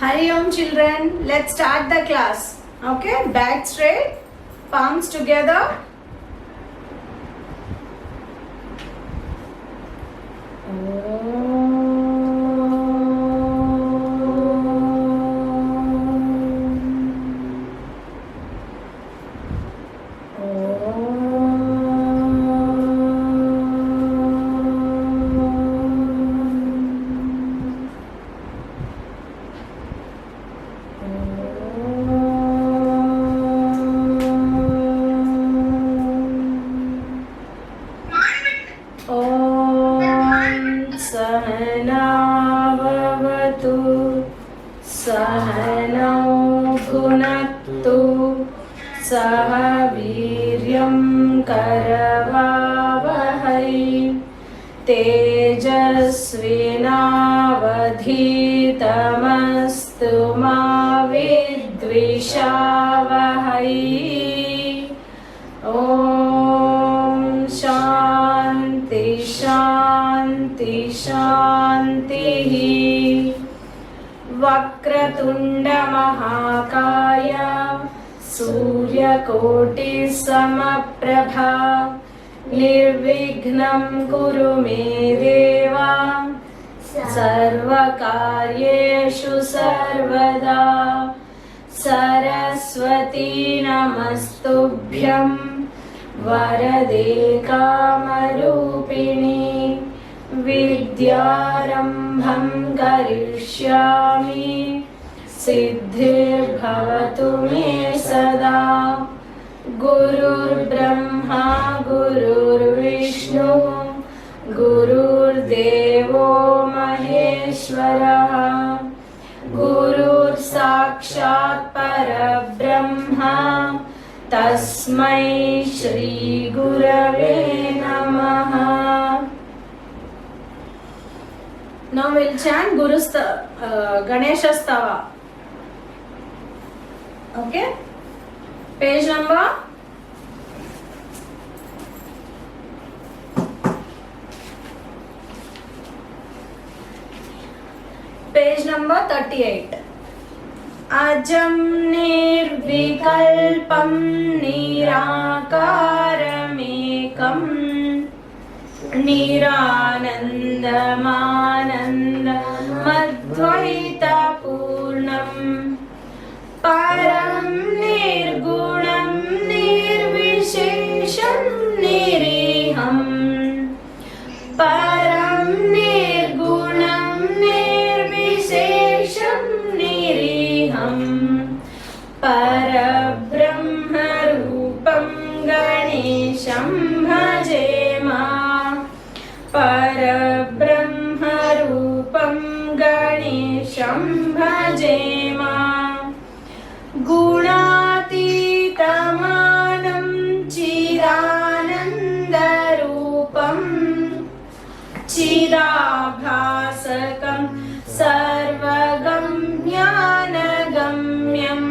Hari Om children, let's start the class. Okay, back straight, palms together. सहनावतु सहनौ भुनक्तु सह वीर्यं करवावहै तेजस्विनावधीतमस्तु मा विद्विषावहै। ॐ शान्ति शान्ति शान्तिः। वक्रतुण्ड महाकाय सूर्यकोटिसमप्रभा निर्विघ्नं कुरु मे देव सर्वकार्येषु सर्वदा। सरस्वती नमस्तुभ्यं वरदे कामरूपिणी विद्यारम्भं करिष्यामि सिद्धिर्भवतु मे सदा। गुरुर्ब्रह्मा गुरुर्विष्णु गुरुर्देवो महेश्वरः गुरुर्साक्षात् परब्रह्मा तस्मै श्री गुरवे नमः। Now we'll chant Ganesha Stava. Okay? Page number page number 38. अजं निर्विकल्पं निराकारमेकं निरानन्दमानन्दमद्वैतपूर्णं परं निर्गुणं निर्विशेषं निरीहं परं निर्गुणं निर्विशेषं निरीहं परब्रह्मरूपं गणेशं भजेमा परब्रह्मरूपं गणेशं भजेमा। गुणातीतमानं चिदानन्दरूपं चिदाभासकं सर्वगं ज्ञानगम्यं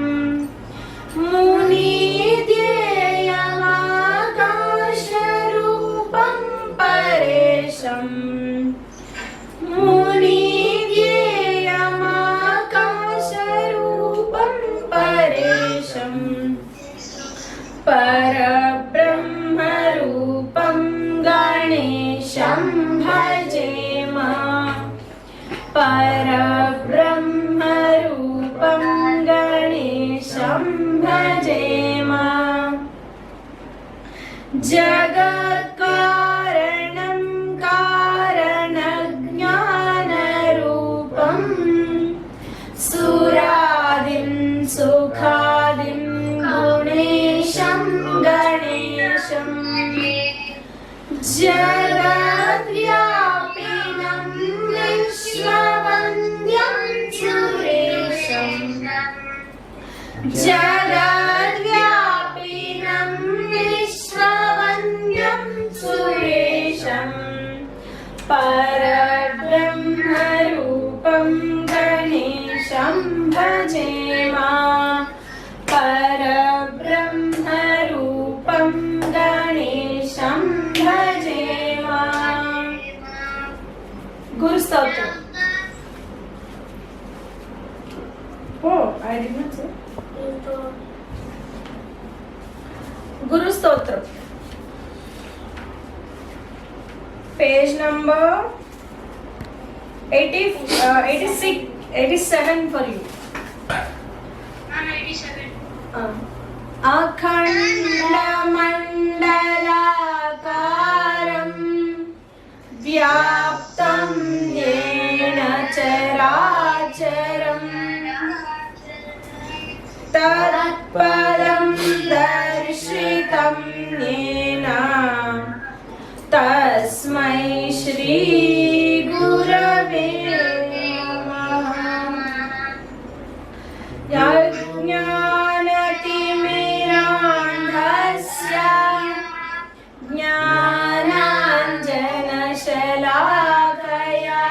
मुनिध्येयमाकाशरूपं परेशं मुनिध्येयमाकाशरूपं परेशं परब्रह्मरूपं गणेशं भजेमा परब्रह्मरूपं गणेशं भजेमा। जगत्कारणं कारणज्ञानरूपं सुरादिं सुखादिं गुणेशं गणेशं जगद्व्यापिनं विश्ववन्द्यं सुरेशं जगद्व्यापिनं विश्ववन्द्यं सुरेशं परब्रह्मरूपं गणेशं भजेमा परब्रह्मरूपं गणेशं भजेमा। गुरु स्तोत्र। I did not say. Guru Stotra. Page number 86, 87 for you. 87. अखण्डमण्डलाकारं व्याप्तं येन चराचरं तत्पदं दर्शितं येन तस्मै श्री गुरवे नमः। ज्ञानतिमिरान्धस्य ज्ञानाञ्जनशलाकया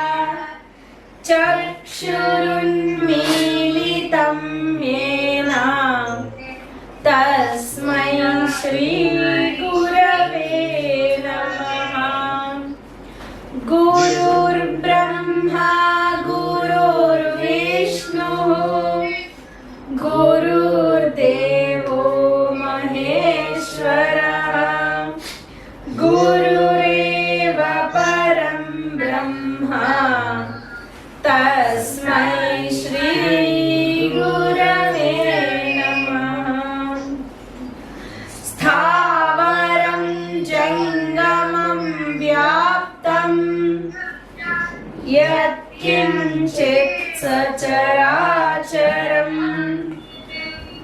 चक्षुरुन्मीलितं येन तस्मै श्रीगुरवे नमः। गुरुर्ब्रह्मा गुरुर्विष्णुः गुरुर्देवो महेश्वरः गुरुरेव परं ब्रह्म तस्मै श्री गुरवे नमः। स्थावरं जङ्गमं व्याप्तं यत्किञ्चित् सचराचरं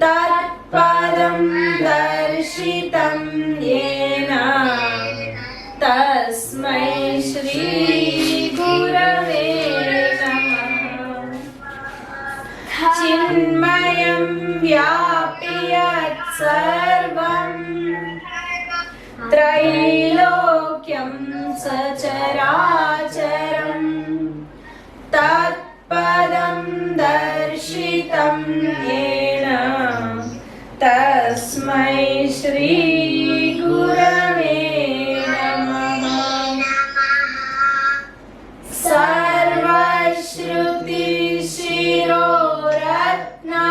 तत्पदं दर्शितं येन तस्मै श्री गुरवे नमः। चिन्मयं व्यापि यत्सर्वं त्रैलोक्यं सचराचरं तत्पदं दर्शितं येन तस्मै श्री गुरवे नमः। सर्वश्रुतिशिरोरत्ना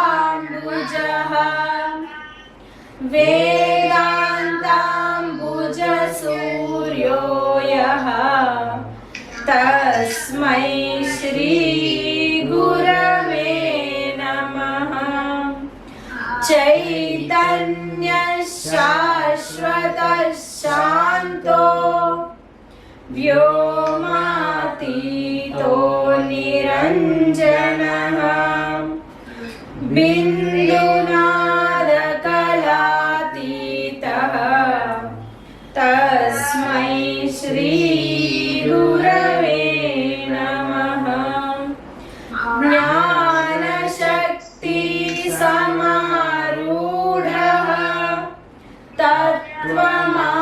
विराजितपदाम्बुजः वेदान्ताम्बुजसूर्यो यः तस्मै श्री गुरवे नमः। चैतन्य शाश्वतः शान्तो व्योमातीतो निरञ्जनः बिन्दुनादकलातीतः तस्मै श्री गुरवे नमः। ज्ञानशक्ति समारूढः तत्त्वमाला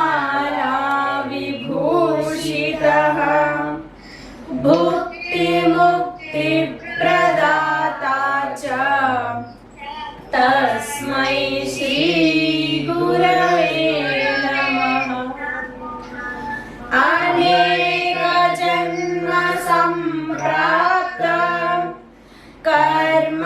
विभूषितः भुक्तिमुक्तिप्रदाता च तस्मै श्री गुरवे नमः। अनेकजन्म सम्प्राप्त कर्मबन्धविदाहिने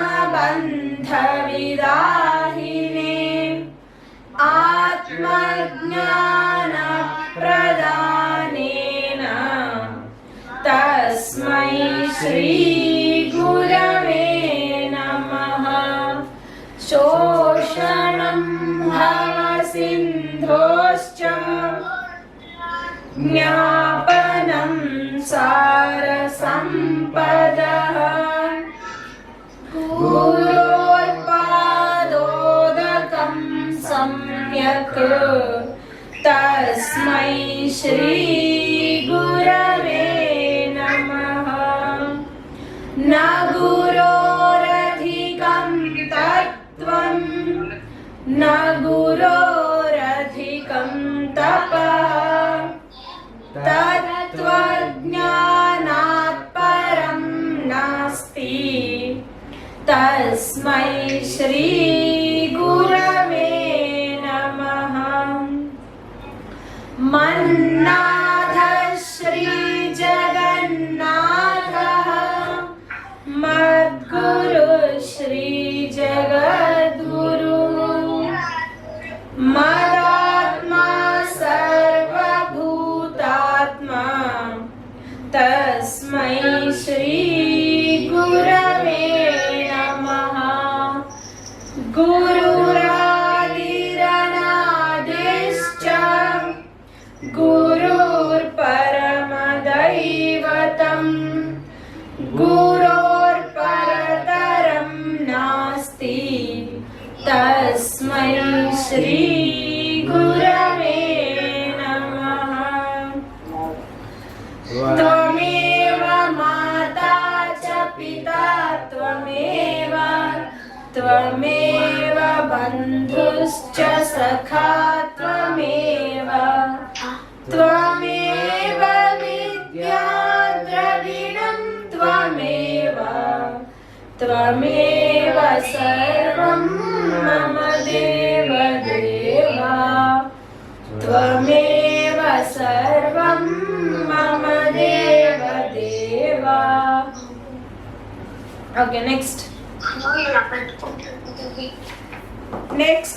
आत्मज्ञानप्रदानेन तस्मै श्री गुरवे नमः। शोषणं भवसिन्धोश्च ज्ञापनं सारसम्पदः गुरोर्पादोदकं सम्यक् तस्मै श्री गुरवे नमः। न गुरोरधिकं तत्त्वं न गुरोरधिकं तपः तत्त्वज्ञानात् परं नास्ति तस्मै श्री गुरवे नमः। मन्नाथ श्री जगन्नाथ मदात्मा सर्वभूतात्मा तस्मै श्री गुरवे नमः। गुरुरादिरनादिश्च गुरुर्परमदैवतं गुरोर्परतरं नास्ति तस्मै श्री गुरवे नमः। त्वमेव माता च पिता त्वमेव बन्धुश्च सखा त्वमेव विद्या द्रविणं त्वमेव सर्वं मम देवदेव त्वमेव सर्वं मम देवदेव। Okay, next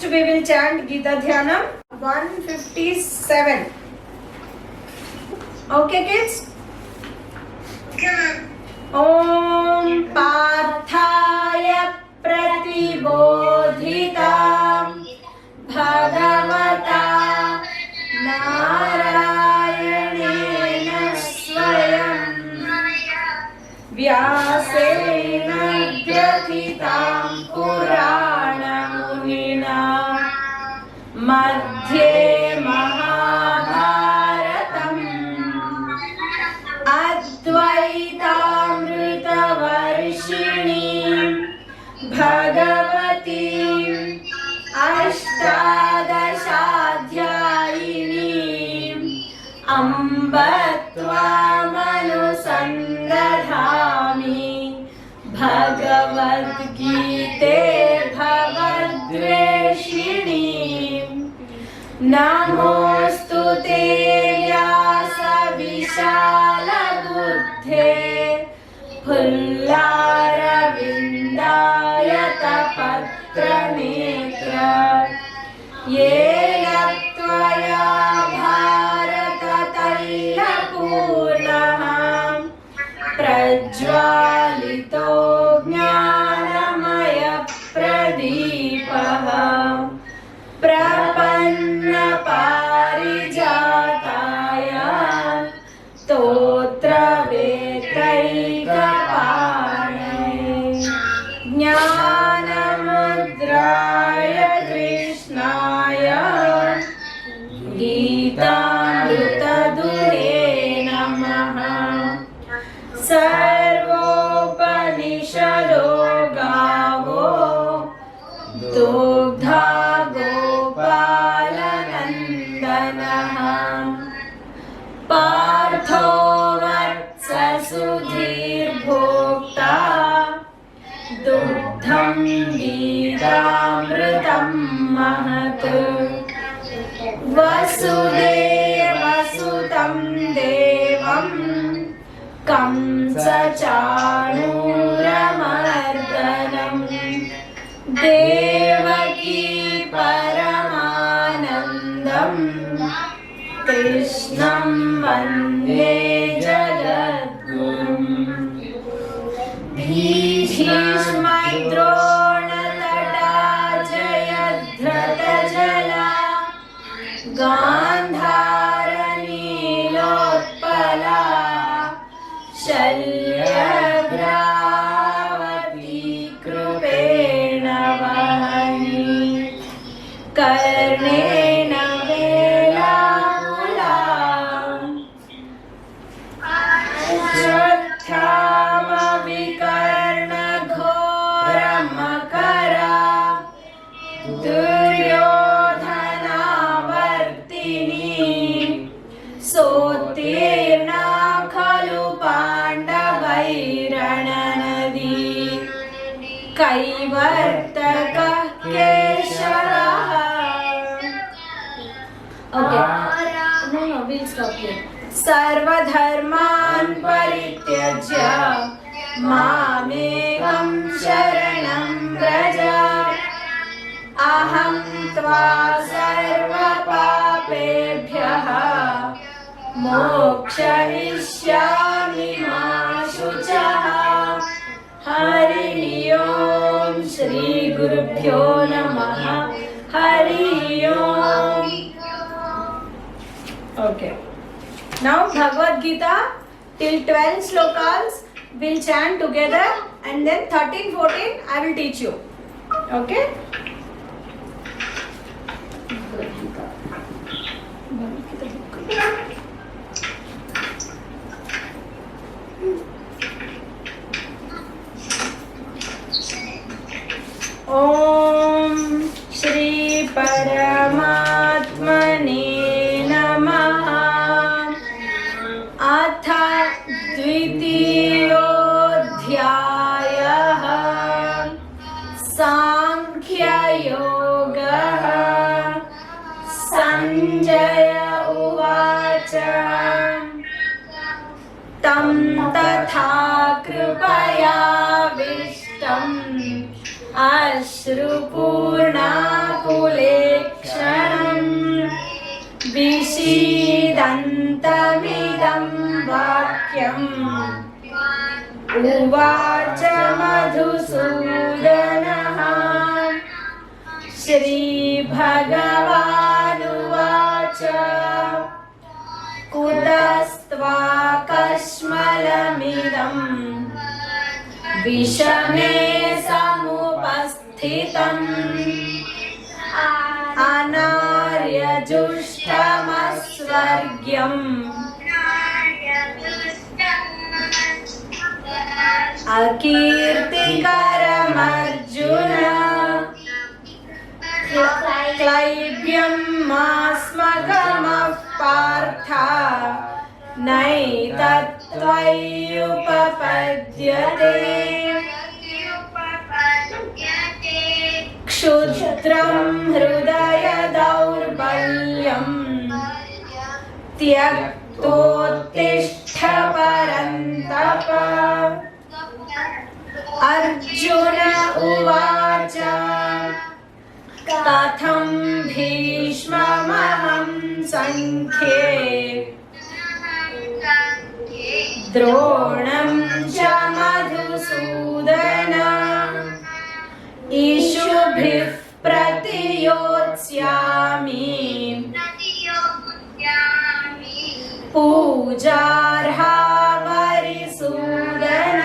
we will chant Gita Dhyanam 157. Okay kids? Om Parthaya Pratibodhitam Bhagavata Narayanena Swayam Vyasena Gyathitam Purana Munina Madhye Mahabharatam Advaitamritavarshini Bhagavati Ashtadashadhyayini Amba Tvamanusandadhami Bhagavad Gite Bhavadveshini Namostute Vyasa Vishala Buddhe Pullaravindayata Patra Netra Yena Tvaya Bharata Taila Purnaham Prajwalito Jnanamaya Pradipaha Prapanna Parijataya Stotra Vetraikaparane Jnanamudraya Krishnaya Gitamrutadure Namaha Sarvopanishado Gavo Dugdha Gopalanandanaha Partho Vatsa Sudhir Bhokta Dugdham Gidamritam Mahat Vasudevasutam Devam Kamsa Chanuramardanam Devaki Paramanandam Krishnam Vande Jagadgurum Bhishmadrona Jayadhrata Jala Gandharanilotpala Shalyagravati Krupena Vahani Karnena Velapula Shraddhama Vikarna Ghoramakara Duryodhana Vartini Sotirna Khalu Pandavairananadi Kaivartaka Keshava. Okay. No, we'll stop here. Sarvadharman parityajya mamekam sharanam vraja अहं त्वा सर्वपापेभ्यः मोक्षयिष्यामि मा शुचः। हरि ओम श्री गुरुभ्यो नमः। हरि ओम। Okay. Now Bhagavad Gita till 12 slokas we'll chant together, and then 13, 14 I will teach you. Okay? ओम श्री परमात्मने नमः। अथ द्वितीयोऽध्यायः सांख्ययोगः। संजय उवाच तं तथा कृपयाविष्टम् अश्रुपूर्णाकुलेक्षणम् विषीदन्तमिदं वाक्यम् उवाच मधुसूदनः। श्रीभगवानुवाच कुतस्त्वाकश्मलमिदम् विषमे समुपस्थितम् अनार्यजुष्टमस्वर्ग्यम् अकीर्तिकरमर्जुन। क्लैब्यं मास्मगमः पार्थ नैतत्त्वय्युपपद्यते। क्षुद्रं हृदय दौर्बल्यम् त्यक्तोत्तिष्ठ परन्तप। अर्जुन उवाच कथं भीष्ममहं संख्ये द्रोणं च मधुसूदन ईशुभिः प्रतियोत्स्यामि पूजार्हा वरिसूदन।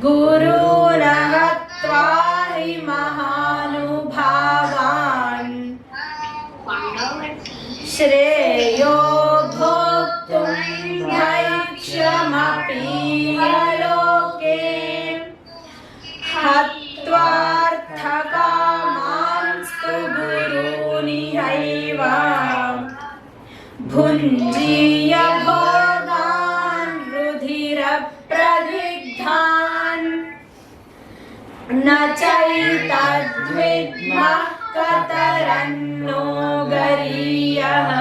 गुरून् हत्वा हि महानुभावान् श्रेयो भोक्तुं भैक्षमपीयलोके। हत्वार्थकामांस्तु गुरूनिहैव भुञ्जीय भोगान् रुधिरप्रदिग्धान्। न चैतद्विद्मः कतरन्नो गरीयः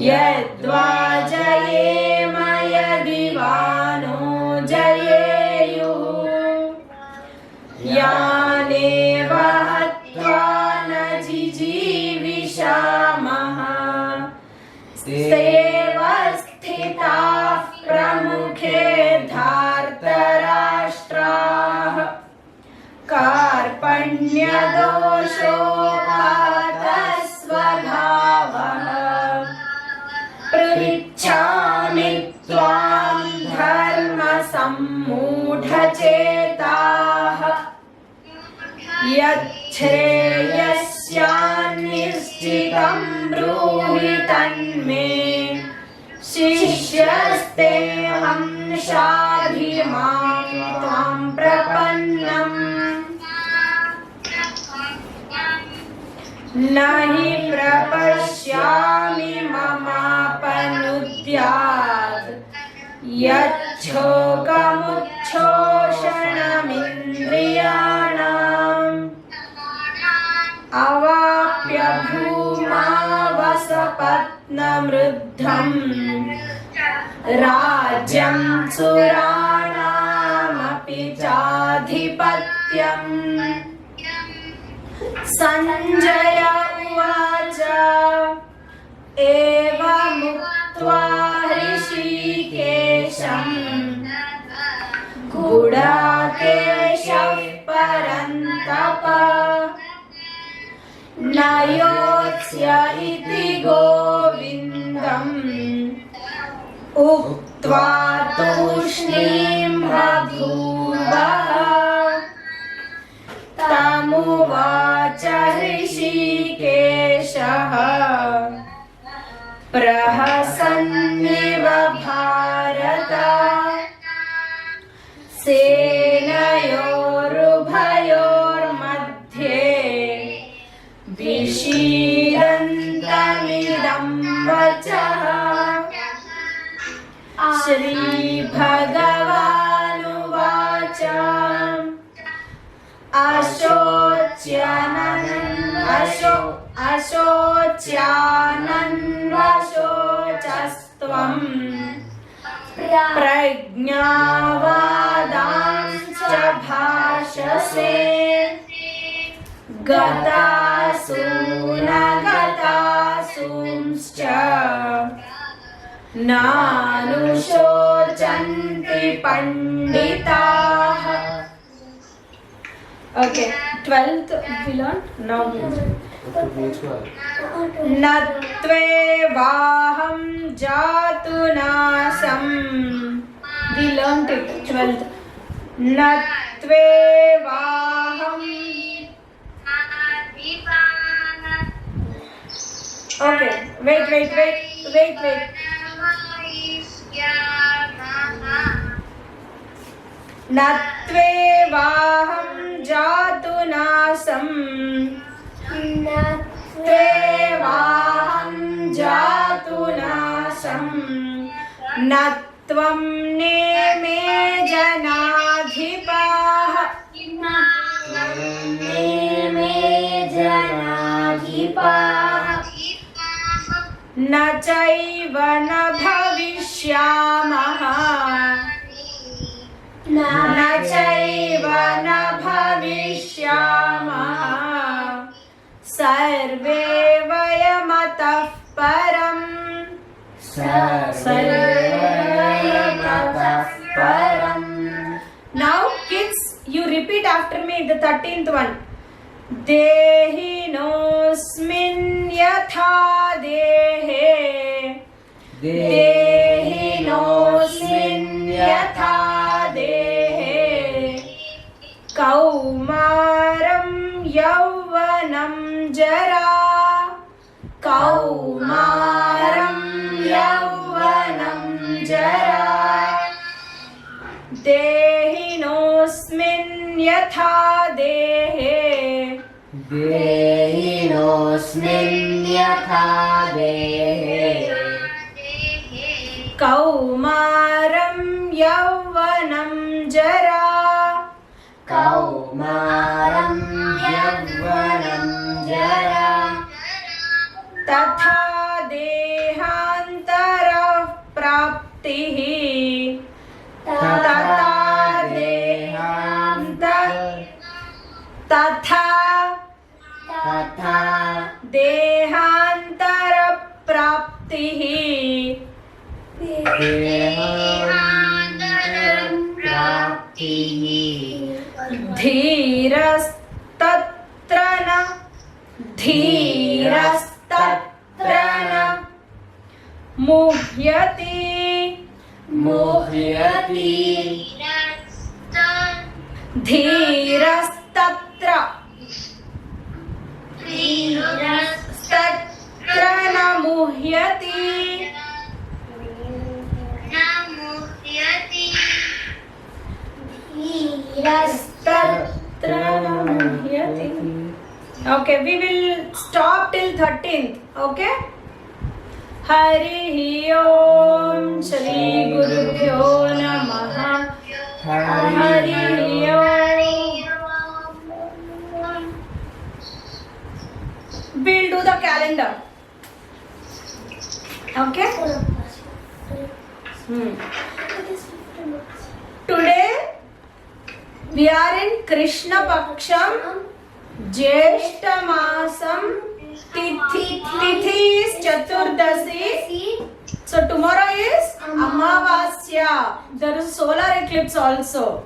यद्वा जयेम यदि वा नो जयेयुः। यानेव हत्वा न जिजीविषामः सेव स्थिताः प्रमुखे धार्तराष्ट्राः। कार्पण्यदोषोपातस्वभावः पृच्छामि त्वां धर्मसम्मूढचेताः। यच्छ्रेयस्यान्निश्चितं ब्रूहि तन्मे शिष्यस्तेऽहं शाधि मां त्वां प्रपन्नम्। न हि प्रपश्यामि ममापनुद्यात् यच्छोकमुच्छोषणमिन्द्रियाणाम्। अवाप्य भूमावसपत्नमृद्धम् राज्यं सुराणामपि चाधिपत्यम्। सत्यम् संजय उवाच एवमुक्त्वा ऋषिकेशम् गुडाकेशः परन्तप न योत्स्य इति गोविन्दम् उक्त्वा तूष्णीं बभूवः तमुवाच ऋषिकेशः प्रहसन्निव भारत सेनयोरुभयोर्मध्ये विषीदन्तमिदं वचः श्रीभगवानुवाच अशोच्यानन्वशोचस्त्वम् प्रज्ञावादांश्च भाषसे गतासूनगतासूंश्च नानुशोचन्ति पंडिताः. Okay, 12th we learned. Now नत्वेवाहं जातु नासम्. We learned it. 12th. नत्वेवाहं. Okay, wait. नत्वेवाहं जातु नासम्. नत्वेवाहं जातु नासम्. नत्वं नेमे जनाधिपाः. नेमे जनाधिपाः. न चैव न भविष्यामः. न चैव न भविष्यामः. सर्वे वयमतः परम्. Now kids, you repeat after me the 13th one. देहिनोऽस्मिन् यथा देहे. देहिनोऽस्मिन् यथा देहे. कौमारं यौवनं जरा. कौमारं यौवनं जरा. देहिनोऽस्मिन् यथा देहे. देहिनोऽस्मिन् यथा देहे. कौमारं यौवनं जरा. कौमारं यौवनं जरा. तथा देहान्तरः प्राप्तिः. तथा देहान्तरप्राप्तिः. धीरस्तत्र न मुह्यति. धीरस्तत्र न मुह्यति. Okay, we will stop till 13th. Okay. Hari ओम श्री गुरुभ्यो नमः. हरि ओम. We'll do the calendar. Okay. Today We are in Krishna Paksham, Jyeshta Masam, Tithi is Chaturdasi. So tomorrow is Amavasya. There is solar eclipse also.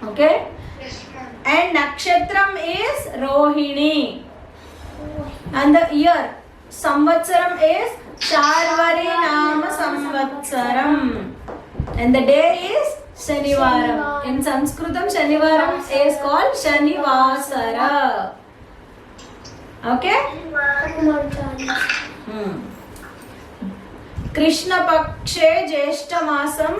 Okay? And Nakshatram is Rohini. And the year Samvatsaram is Charvari Nama Samvatsaram. And the day is Shanivaram. In Sanskritam, Shanivaram is called Shanivasara. Okay? Krishna Pakshe Jyeshta Masam.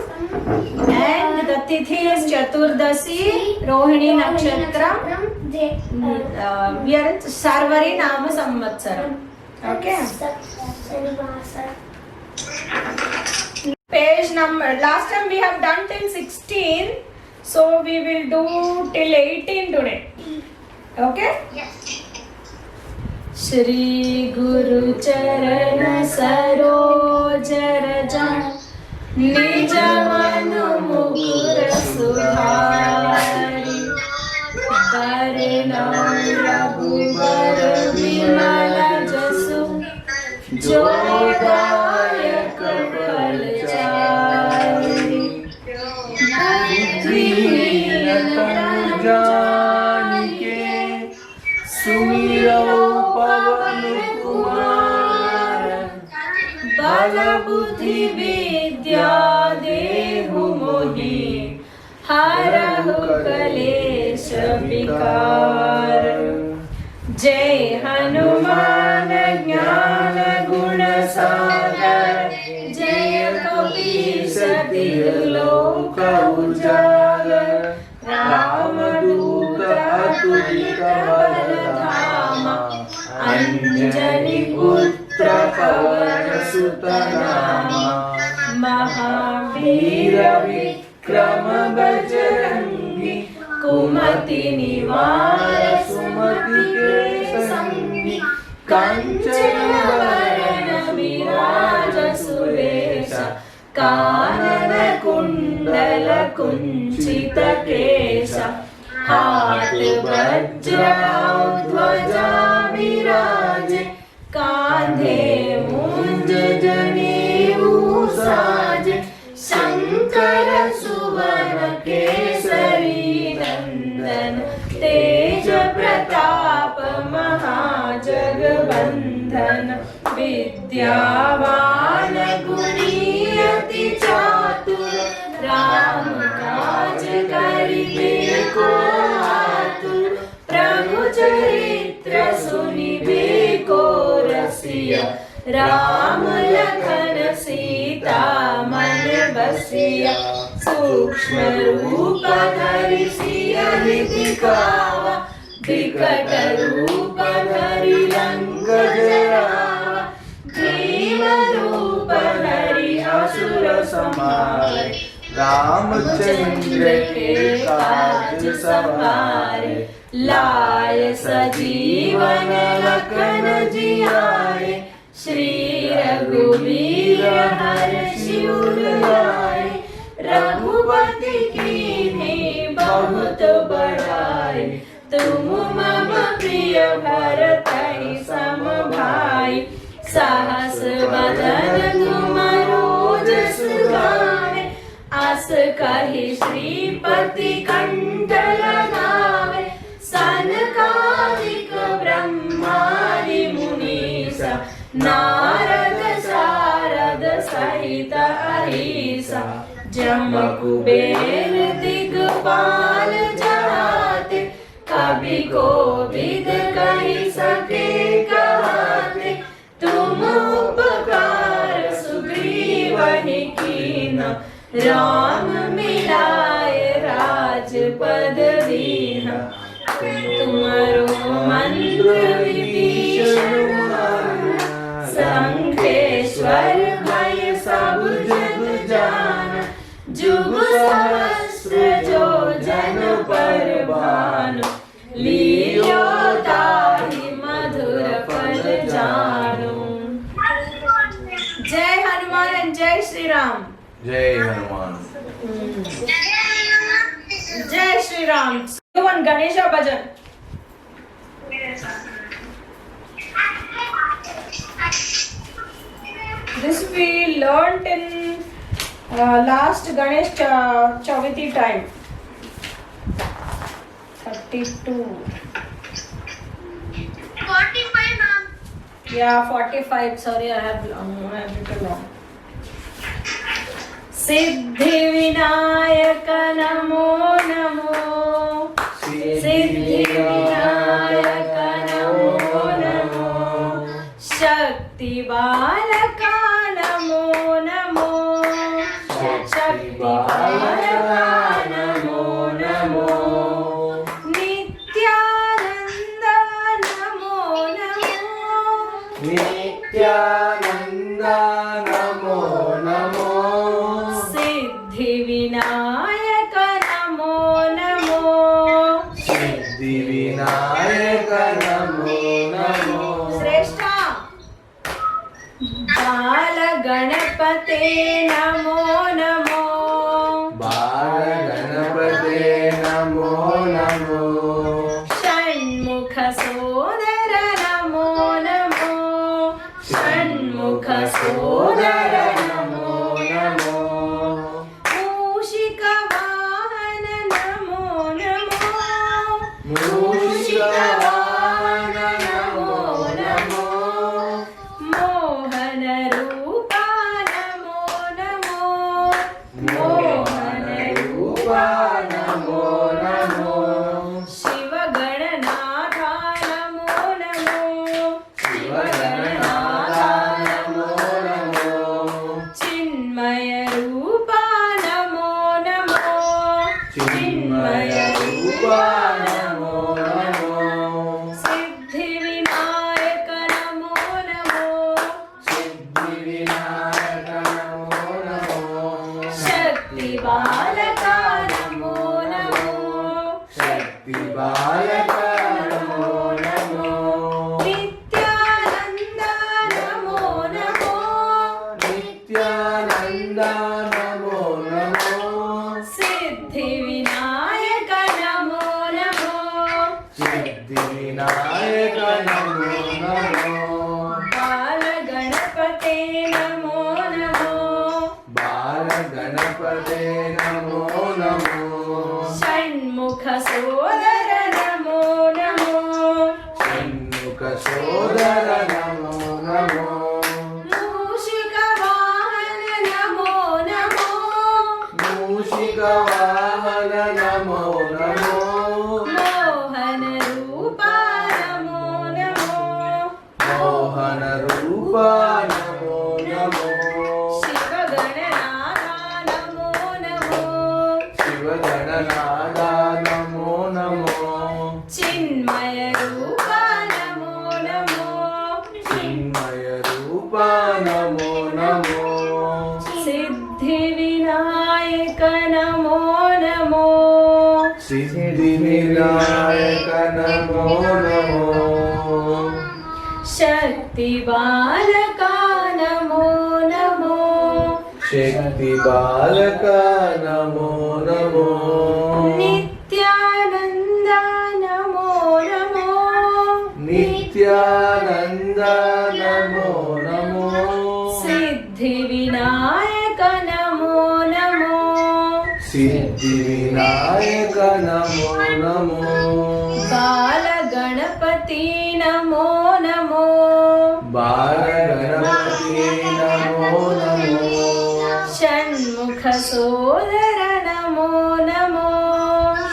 And the Tithi is Chaturdasi, Rohini Nakshatram. We are in Sarvari Nama Samvatsaram. Okay? Page number, last time we have done till 16, so we will do till 18 today. Okay? Yes. Shri Guru Charana Saroj Raja Nija Manu Mukur Sudhari Varinam Raghuvar Vimala Jasu Jodayak Phalchari Janike Sumiro Pavan Kumar Bala Buddhi Vidya Dehu Mohi Harahu Kalesha Vikar Jai Hanuman Jnana Guna Sagar Jai Kapisa Loka Ujagar Ramaduta Atulita Baladhama Anjani Putra Pavana Sutanama Mahavira Vikrama Bajrangi Kumati Nivara Sumati Kesangi Kanchana Varana Viraja Suresa Kanana Kundala Kunchita Kesa Hat Vajra Dhwaja Viraje Kandhe Munj Janevu Saje Shankara Suvana Kesari Nandan Teja Pratap Mahajagabandhan Vidyavana Guniyati Chatur Ram Kaj Karibe Ko Atur Prabhu Charitra Sunibe Ko Rasiya Ram Lakhan Sita Man Basiya Sukshma Rupa Dhari Siya Hidikava Vikat Rupa Dhari Lanka Jarava Jiva Rupa Dhari Asura Samhare Ramachandra ke kaaj samhare लाय सजीवन लखन जियाए श्री रघुवीर हर्षि उर लाए रघुपति कीन्ही बहुत बड़ाई तुम मम प्रिय भरतहि सम भाई सहस बदन तुम रोजस गावे अस कहि श्रीपति कंठ लगावे सनकादिक ब्रह्मादि मुनीसा नारद सारद सहित अहिसा जम कुबेर दिगपाल जहाते कभी कोविद कहि सके कहते तुम उपकार सुग्रीवहि कीना राम मिलाए राजपद दीना तुम्हारो मंत्र विभीषण संखेश्वर भय सब जग जाना जुग सहस्र जो जन पर भानु लील्यो ताहि मधुर फल जानु। जय हनुमान and जय श्री राम। जय Hanuman. Jai Shri Ram. Do one Ganesha bhajan. This we learnt in last Ganesh Chaviti time. 32. 45 ma'am. Yeah, 45. Sorry, I have written wrong. Siddhi Vinayaka Namo Namo. Siddhi Vinayaka Namo Namo. Shakti Balaka Namo Namo. Shakti Balaka Namo Namo. Nityananda Namo Namo. Nityananda Namo Namo. Siddhi Vinayaka Namo Namo. Siddhi Vinayaka Namo Namo. Shrestha. Bala Ganapate Namo Namo. Bala Ganapate Namo Namo. Shanmukha Sodara Namo Namo. Shanmukha Sodara Namo Namo. Mushika Vahana Namo Namo. Mushika Vahana Namo Namo. Mohana Rupa Namo Namo. Mohana Rupa Namo Namo. Shiva Gananatha Namo Namo. Shiva Gananatha Namo Namo. Chinmaya Rupa Namo Namo. Chinmaya Rupa Namo Namo. Siddhi Vinayaka Namo Namo. Siddhi Vinayaka Namo Namo. Shakti Balaka Namo Namo. Shakti Balaka Namo Namo. Nityananda Namo Namo. Nityananda Namo Namo. Siddhi Vinayaka Namo Namo. Siddhi Vinayaka Namo Namo. Bala Ganapate Namo Namo. Bala Ganapate Namo Namo. Shanmukha Sodara Namo Namo. Shanmukha Sodara Namo Namo. Mushika Vahana Namo Namo. Mushika Vahana Namo Namo. Mohana Rupa Namo Namo. Mohana Rupa Namo Namo. Shiva Gananatha Namo Namo. Shiva Gananatha Namo Namo. Chinmaya Rupa Namo Namo. Chinmaya Rupa Namo Namo. Siddhi Vinayaka Namo Namo. Siddhi Vinayaka Namo Namo. Shakti Balaka Namo Namo. Shakti Balaka Namo Namo. Nityananda Namo Namo. Nityananda Namo Namo. Siddhi Vinayaka Namo Namo. Siddhi Vinayaka Namo Namo. Bala Ganapati Namo Namo. Bala Ganapati Namo Namo. Shanmukha Sodara Namo Namo.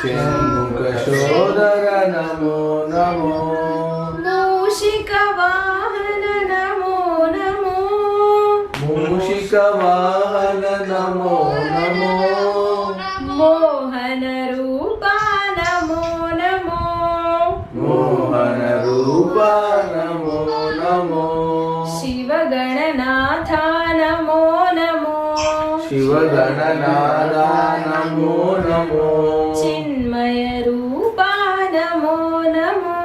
Shanmukha Sodara Namo Namo. Mushika Vahana Namo Namo. Mushika Vahana Namo Namo. Mohana Rupa Namo Namo. Mohana Rupa Namo Namo. Shiva Gananatha Namo Namo. Shiva Gananatha Namo Namo. Chinmaya Rupa Namo Namo.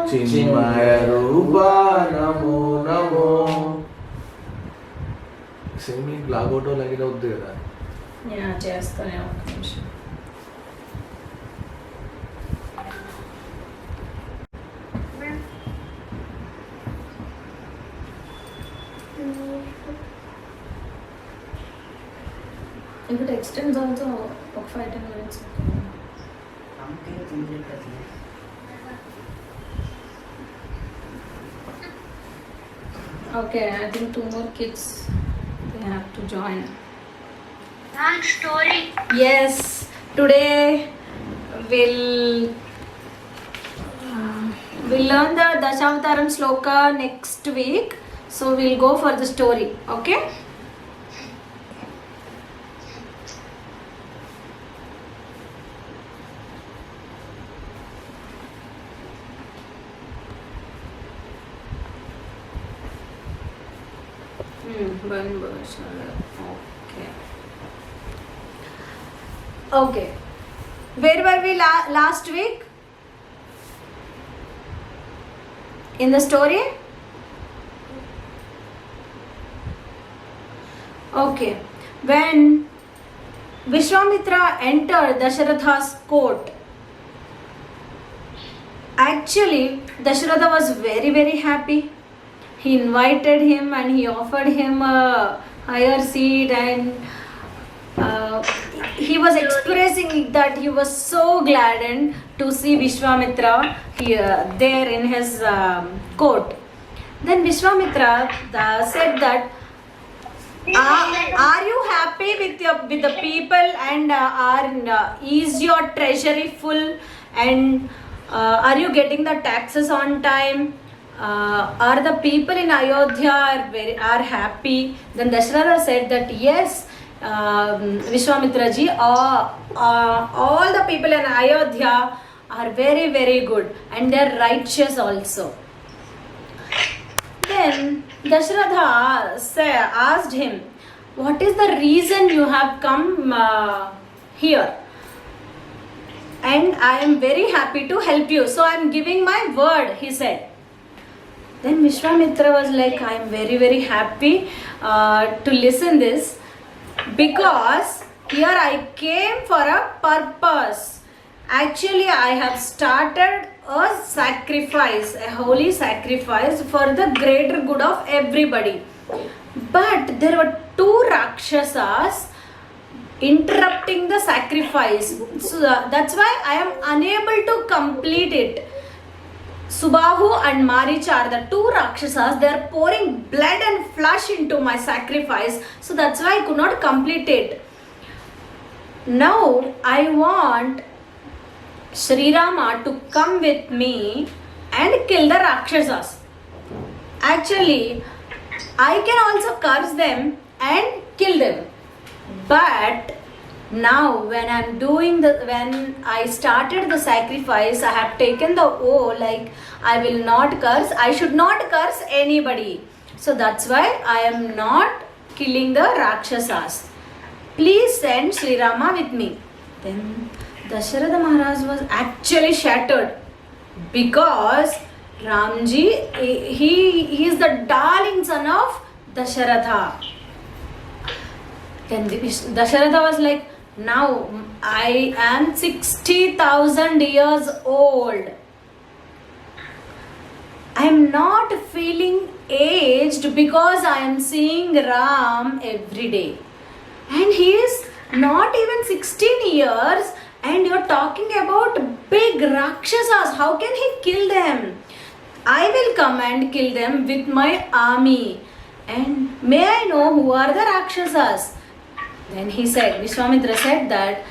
Chinmaya Rupa Namo Namo. Singing లాగోటో లగిన వద్దు కదా చేస్తానే ఒక నిమిషం. If it extends also, 5-10 minutes. Okay, I think 2 more kids, they have to join. Story. Yes, today we'll learn the Dashavataram Sloka next week. So we'll go for the story, okay? One version. Okay. Okay. Where were we last week? In the story? Okay. When Vishwamitra entered Dasharatha's court, actually Dasharatha was very, very happy. He invited him and he offered him a higher seat, and he was expressing that he was so gladdened to see Vishwamitra here there in his court. Then Vishwamitra said that, are you happy with the people, and is your treasury full, and are you getting the taxes on time? Are the people in Ayodhya are happy? Then Dasharatha said that yes, Vishwamitra ji, all the people in Ayodhya are very, very good, and they are righteous also. Then Dasharatha asked him, what is the reason you have come here? And I am very happy to help you, so I am giving my word, he said. Then Vishwamitra was like, I am very, very happy to listen this, because here I came for a purpose. Actually, I have started a sacrifice, a holy sacrifice for the greater good of everybody. But there were 2 Rakshasas interrupting the sacrifice. So that's why I am unable to complete it. Subahu and Maricha are the 2 Rakshasas. They are pouring blood and flesh into my sacrifice. So that's why I could not complete it. Now I want Sri Rama to come with me and kill the Rakshasas. Actually, I can also curse them and kill them. But now when I started the sacrifice, I have taken the oath, like I will not curse, I should not curse anybody. So that's why I am not killing the Rakshasas. Please send Sri Rama with me. Then Dasharatha Maharaj was actually shattered, because Ramji, he is the darling son of Dasharatha. Then Dasharatha was like, now I am 60,000 years old. I am not feeling aged because I am seeing Ram every day. And he is not even 16 years, and you are talking about big Rakshasas. How can he kill them? I will come and kill them with my army. And may I know who are the Rakshasas? Then he said, Vishwamitra said that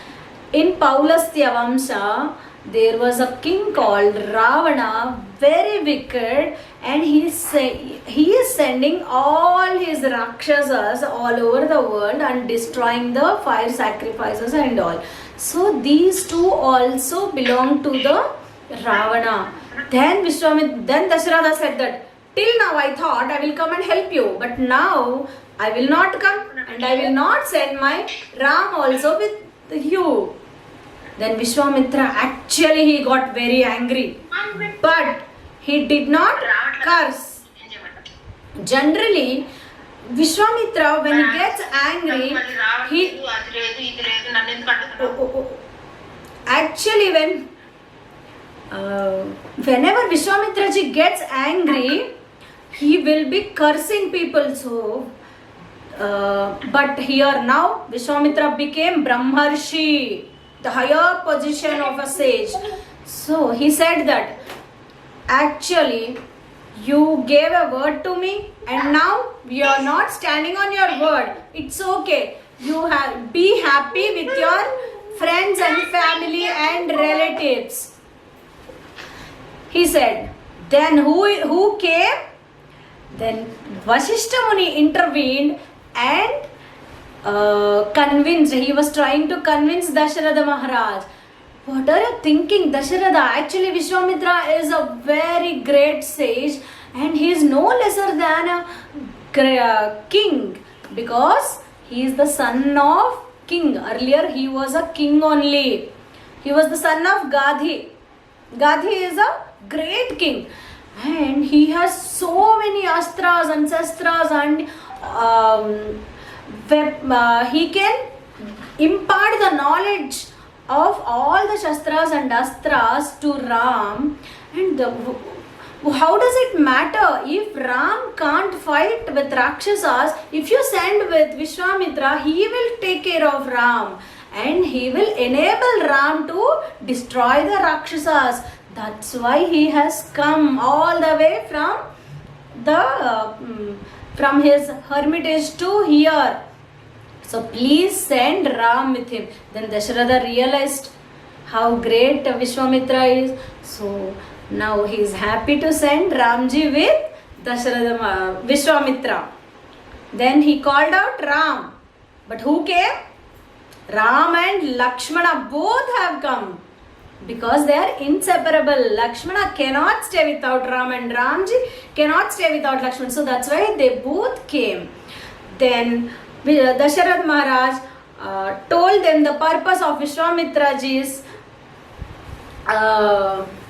in Paulastya Vamsa, there was a king called Ravana, very wicked, and he is sending all his Rakshasas all over the world and destroying the fire sacrifices and all. So these 2 also belong to the Ravana. Then Dasharatha said that, till now I thought I will come and help you, but now I will not come, and I will not send my Ram also with you. Then Vishwamitra, actually he got very angry, but he did not curse. Generally, Vishwamitra, when he gets angry, actually whenever Vishwamitra ji gets angry, he will be cursing people. So, but here now Vishwamitra became Brahmarshi, the higher position of a sage. So he said that actually you gave a word to me and now you are not standing on your word. It's okay. You have be happy with your friends and family and relatives. He said. Then who came? Then Vasishtha Muni intervened and convinced. He was trying to convince Dasharatha Maharaj. What are you thinking, Dasharatha? Actually, Vishwamitra is a very great sage and he is no lesser than a king because he is the son of king. Earlier, he was a king only. He was the son of Gadhi. Gadhi is a great king and he has so many astras and shastras and he can impart the knowledge of all the shastras and astras to Ram. And how does it matter if Ram can't fight with Rakshasas? If you send with Vishwamitra, he will take care of Ram and he will enable Ram to destroy the Rakshasas. That's why he has come all the way from his hermitage to here. So please send Ram with him. Then Dasharatha realized how great Vishwamitra is. So now he is happy to send Ramji with Vishwamitra. Then he called out Ram. But who came? Ram and Lakshmana both have come. Because they are inseparable. Lakshmana cannot stay without Ram and Ramji cannot stay without Lakshmana. So that's why they both came. Then Dasharatha Maharaj told them the purpose of Vishwamitraji's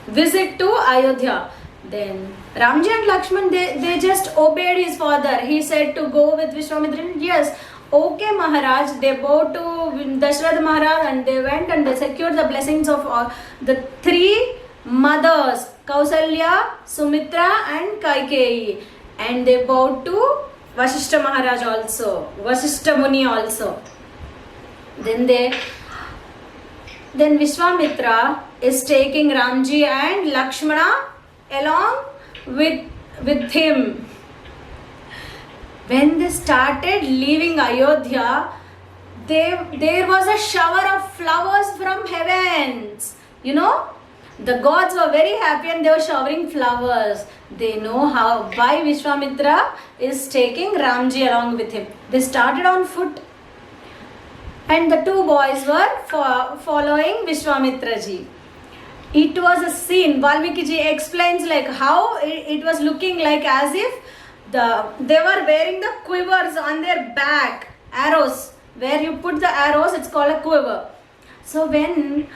visit to Ayodhya. Then Ramji and Lakshman, they just obeyed his father. He said to go with Vishwamitra. Yes, okay Maharaj. They bowed to Dasharatha Maharaj and they went and they secured the blessings of the three mothers, Kausalya, Sumitra and Kaikeyi. And they bowed to Vasishtha Maharaj also, Vasishtha Muni also. Then Vishwamitra is taking Ramji and Lakshmana along with him. When they started leaving Ayodhya, there was a shower of flowers from heavens. You know, the gods were very happy and they were showering flowers. They know why Vishwamitra is taking Ramji along with him. They started on foot and the two boys were following Vishwamitraji. It was a scene, Valmiki ji explains like how it was looking like as if they were wearing the quivers on their back, arrows. Where you put the arrows, it's called a quiver. So when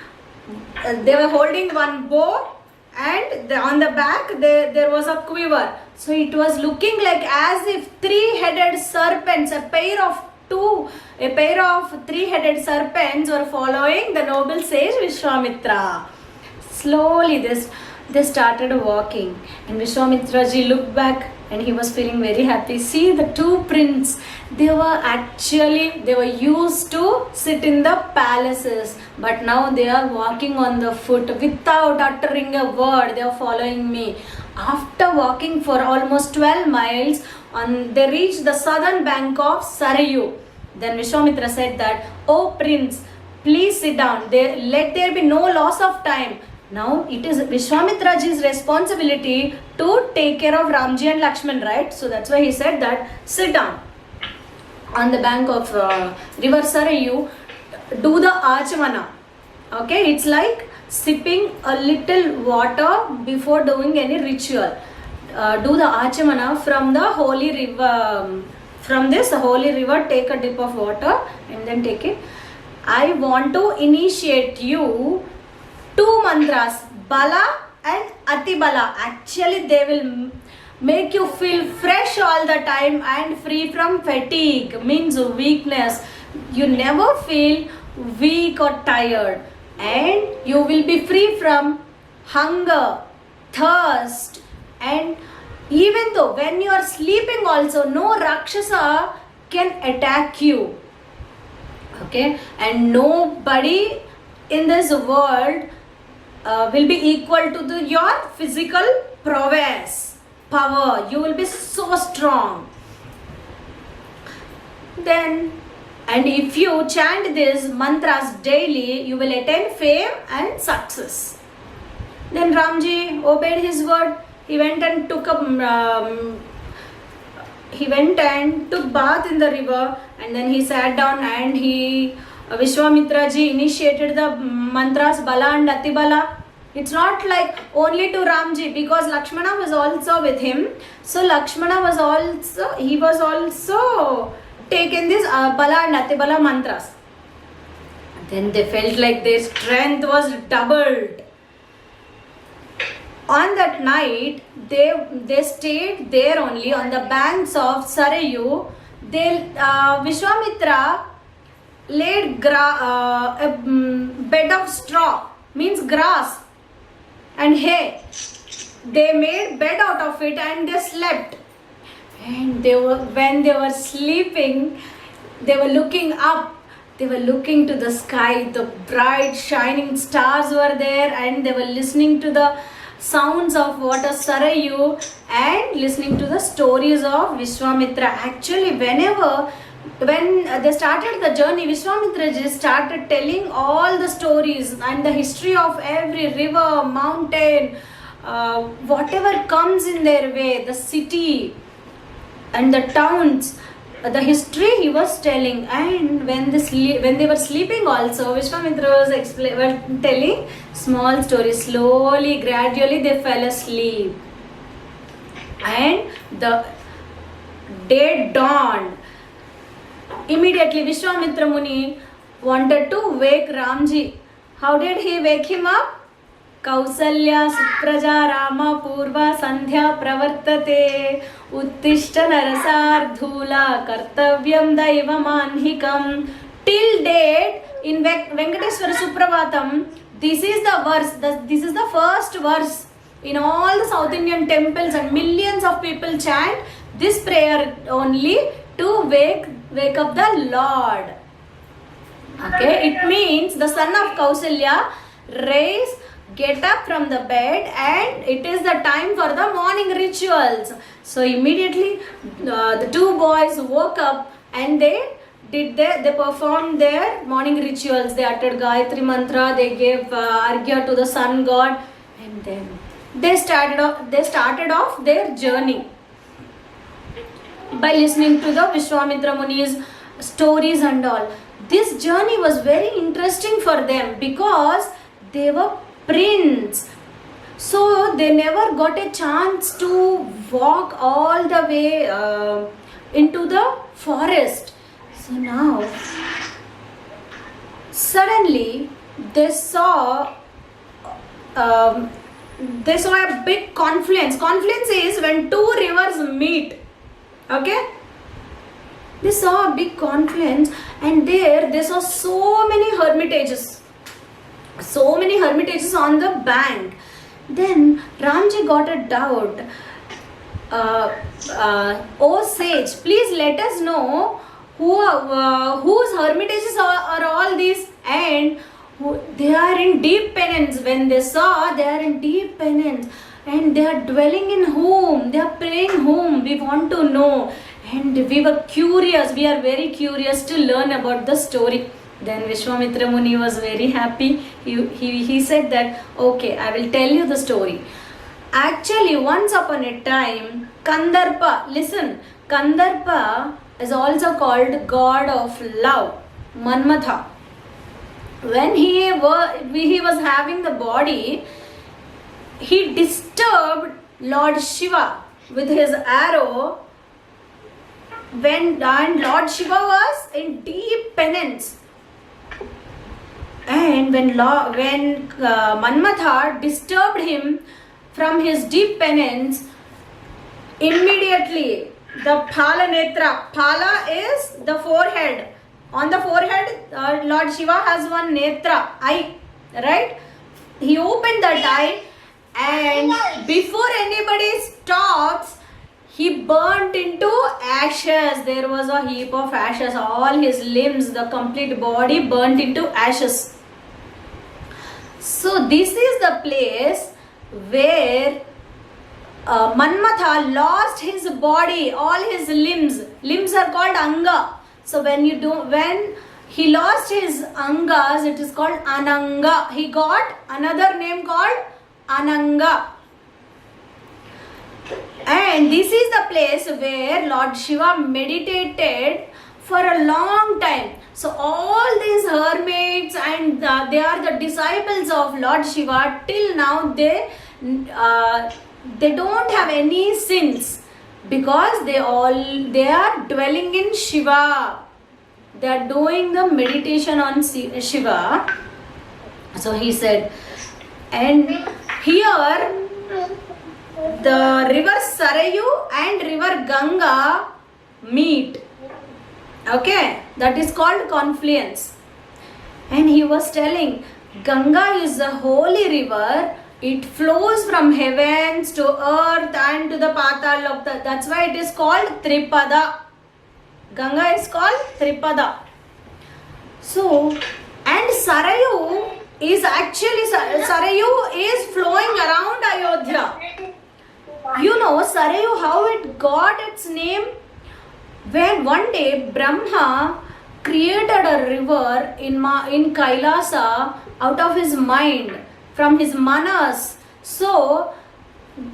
they were holding one bow and on the back there was a quiver. So it was looking like as if three-headed serpents, a pair of three-headed serpents were following the noble sage Vishwamitra. Slowly they started walking and Vishwamitraji looked back and he was feeling very happy. See the two princes, they were used to sit in the palaces, but now they are walking on the foot without uttering a word. They are following me. After walking for almost 12 miles, they reached the southern bank of Sarayu. Then Vishwamitra said that, "Oh prince, please sit down. Let there be no loss of time. Now it is Vishwamitraji's responsibility to take care of Ramji and Lakshman, right? So that's why he said that sit down on the bank of river Sarayu, do the Achmana. Okay, it's like sipping a little water before doing any ritual. Do the Achmana from the holy river. From this holy river, take a dip of water and then take it. I want to initiate you two mantras, Bala and Atibala. Actually, they will make you feel fresh all the time and free from fatigue, means weakness. You never feel weak or tired, and you will be free from hunger, thirst, and Even though when you are sleeping also, no Rakshasa can attack you. Okay, and nobody in this world will be equal to your physical prowess, power. You will be so strong. Then, and if you chant these mantras daily, you will attain fame and success. Then Ramji obeyed his word. He went and took bath in the river, and then he sat down and Vishwamitra ji initiated the mantras Bala and Atibala. It's not like only to Ramji, because Lakshmana was also with him. So Lakshmana was also taken this Bala and Atibala mantras. Then they felt like their strength was doubled. On that night, they stayed there only on the banks of Sarayu. Vishwamitra laid a bed of straw, means grass and hay. They made bed out of it and they slept. And when they were sleeping, they were looking up. They were looking to the sky. The bright shining stars were there, and they were listening to the sounds of water Sarayu and listening to the stories of Vishwamitra. Actually, when they started the journey, Vishwamitra ji started telling all the stories and the history of every river, mountain, whatever comes in their way, the city and the towns, the history he was telling. And when they were sleeping also, Vishwamitra was telling small stories. Slowly, gradually they fell asleep, and the day dawned. Immediately Vishwamitra Muni wanted to wake Ramji. How did he wake him up? Kausalya Supraja Rama Purva Sandhya Pravartate Uttishta Narasardhula Kartavyam Daivamanhikam. Till date, in Venkateswara Supravatam, this is the verse. This is the first verse in all the South Indian temples, and millions of people chant this prayer only to wake up the Lord. Okay, it means the son of Kausalya get up from the bed, and it is the time for the morning rituals. So immediately the two boys woke up and they performed their morning rituals. They uttered Gayatri mantra, they gave argya to the sun god, and then they started off their journey by listening to the Vishwamitra Muni's stories and all. This journey was very interesting for them because they were prince. So they never got a chance to walk all the way into the forest. So now, suddenly they saw a big confluence. Confluence is when two rivers meet. Okay? They saw a big confluence, and there they saw so many hermitages. So many hermitages on the bank. Then Ramji got a doubt. Oh sage, please let us know whose hermitages are all these, and they are in deep penance. When they saw they are in deep penance, and they are dwelling in whom, they are praying whom, we want to know. And we were curious, we are very curious to learn about the story. Then Vishwamitra Muni was very happy. He said that, okay, I will tell you the story. Actually, once upon a time, Kandarpa, listen, Kandarpa is also called god of love, Manmatha. When he was having the body, he disturbed Lord Shiva with his arrow, and Lord Shiva was in deep penance. And when Manmatha disturbed him from his deep penance, immediately the Phala Netra, Phala is the forehead. On the forehead, Lord Shiva has one Netra, eye, right? He opened that eye, and before anybody stops, he burnt into ashes. There was a heap of ashes. All his limbs, the complete body burnt into ashes. So this is the place where Manmatha lost his body, all his limbs. Limbs are called anga. So when he lost his angas, it is called ananga. He got another name called ananga. And this is the place where Lord Shiva meditated for a long time. So all these hermits and they are the disciples of Lord Shiva. Till now they don't have any sins because they are dwelling in Shiva. They are doing the meditation on Shiva. So he said, and here the river Sarayu and river Ganga meet. Okay, that is called confluence. And he was telling, Ganga is a holy river. It flows from heavens to earth and to the patal of the. That's why it is called Tripada. Ganga is called Tripada. So, and Sarayu is flowing around Ayodhya. You know Sarayu, how it got its name? When one day Brahma created a river in Kailasa out of his mind, from his manas. So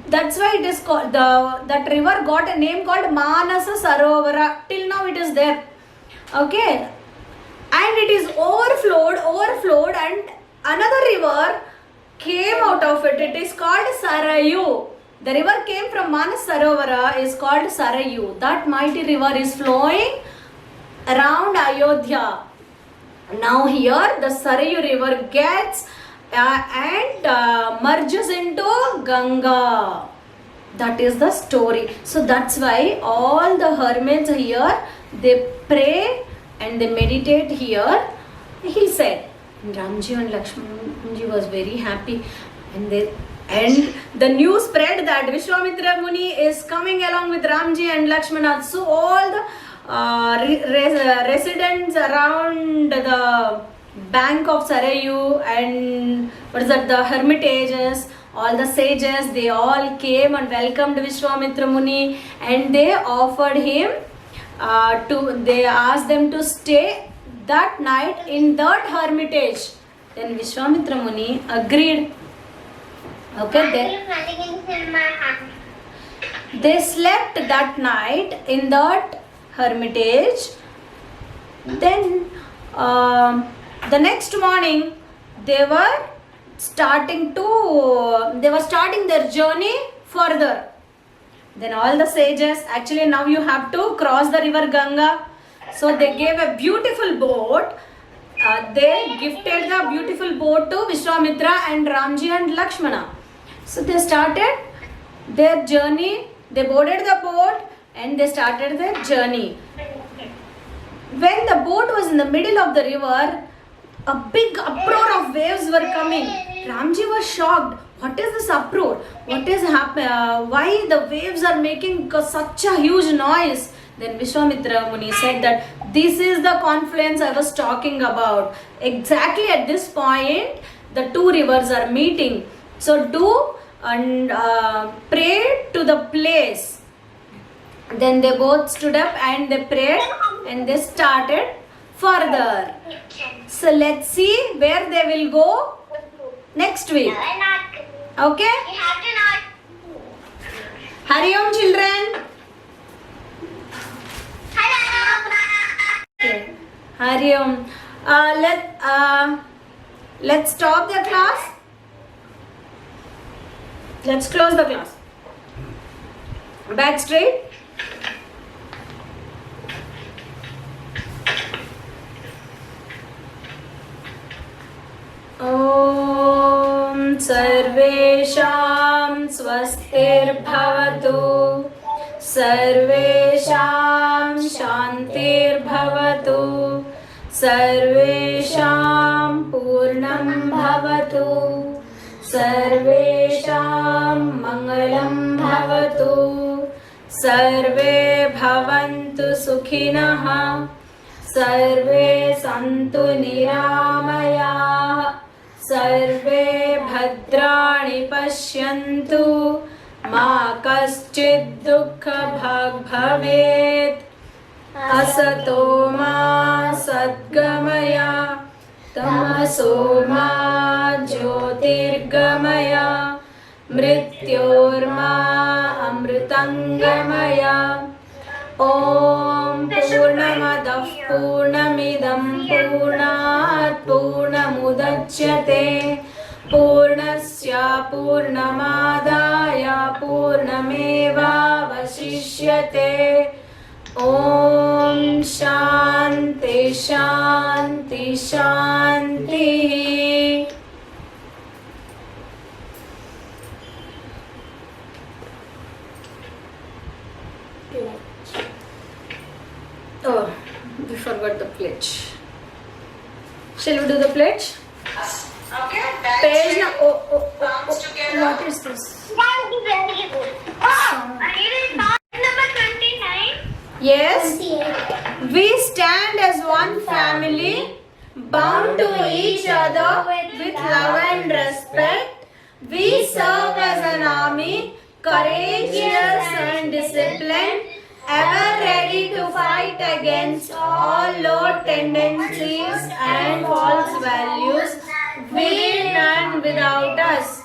that's why it is called, that river got a name called Manasa Sarovara. Till now it is there. Okay. And it is overflowed, and another river came out of it. It is called Sarayu. The river came from Manas Sarovara, is called Sarayu. That mighty river is flowing around Ayodhya. Now here the Sarayu river gets and merges into Ganga. That is the story. So that's why all the hermits here, they pray and they meditate here. He said, Ramji and Lakshmanji was very happy, and the news spread that Vishwamitra Muni is coming along with Ramji and Lakshmana. So all the residents around the bank of Sarayu and the hermitages, all the sages, they all came and welcomed Vishwamitra Muni, and they offered him they asked them to stay that night in that hermitage. Then Vishwamitra Muni agreed. Okay, they slept that night in that hermitage. Then the next morning they were starting their journey further. Then all the sages, actually now you have to cross the river Ganga. So they gave a beautiful boat. They gifted the beautiful boat to Vishwamitra and Ramji and Lakshmana. So they started their journey. They boarded the boat and they started their journey. When the boat was in the middle of the river, a big uproar of waves were coming. Ramji was shocked. What is this uproar? What is happening? Why the waves are making such a huge noise? Then Vishwamitra Muni said that this is the confluence I was talking about. Exactly at this point, the two rivers are meeting. So do and pray to the place. Then they both stood up and they prayed and they started further. So let's see where they will go next week. Okay? Hari Om, children. Okay. Hari Om. Let's stop the class. Let's close the class. Back straight. Om Sarvesham Swastirbhavatu Sarvesham Shantirbhavatu Sarvesham Purnam Bhavatu Sarvesham Mangalam Bhavatu सर्वे भवन्तु सुखिनः सर्वे सन्तु निरामयाः सर्वे भद्राणि पश्यन्तु मा कश्चित् दुःखभाग् भवेत् असतो मा सद्गमय तमसो मा ज्योतिर्गमय मृत्योर्मा अमृतङ्गमय ॐ पूर्णमदः पूर्णमिदं पूर्णात् पूर्णमुदच्यते पूर्णस्य पूर्णमादाय पूर्णमेवावशिष्यते ॐ शान्ति शान्ति शान्तिः Oh, we forgot the pledge. Shall we do the pledge? Okay, Page na. Oh, comes together. what is this? That would be very good. Oh, it is number 29. Yes. We stand as one family, bound to each other with love and respect. We serve as an army, courageous and disciplined, ever ready to fight against all low tendencies and false values within and without us.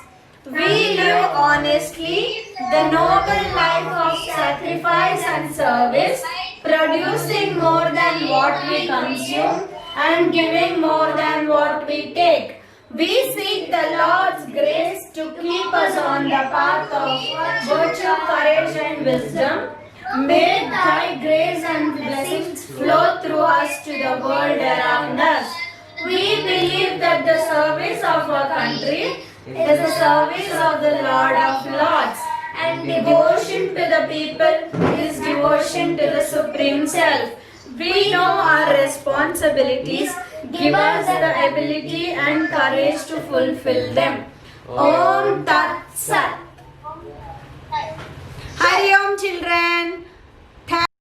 We live honestly the noble life of sacrifice and service, producing more than what we consume and giving more than what we take. We seek the Lord's grace to keep us on the path of virtue, courage and wisdom. May Thy grace and blessings flow through us to the world around us. We believe that the service of our country is the service of the Lord of Lords, and devotion to the people is devotion to the Supreme Self. We know our responsibilities. Give us the ability and courage to fulfill them. Om Tat Sat. Hari Om, children.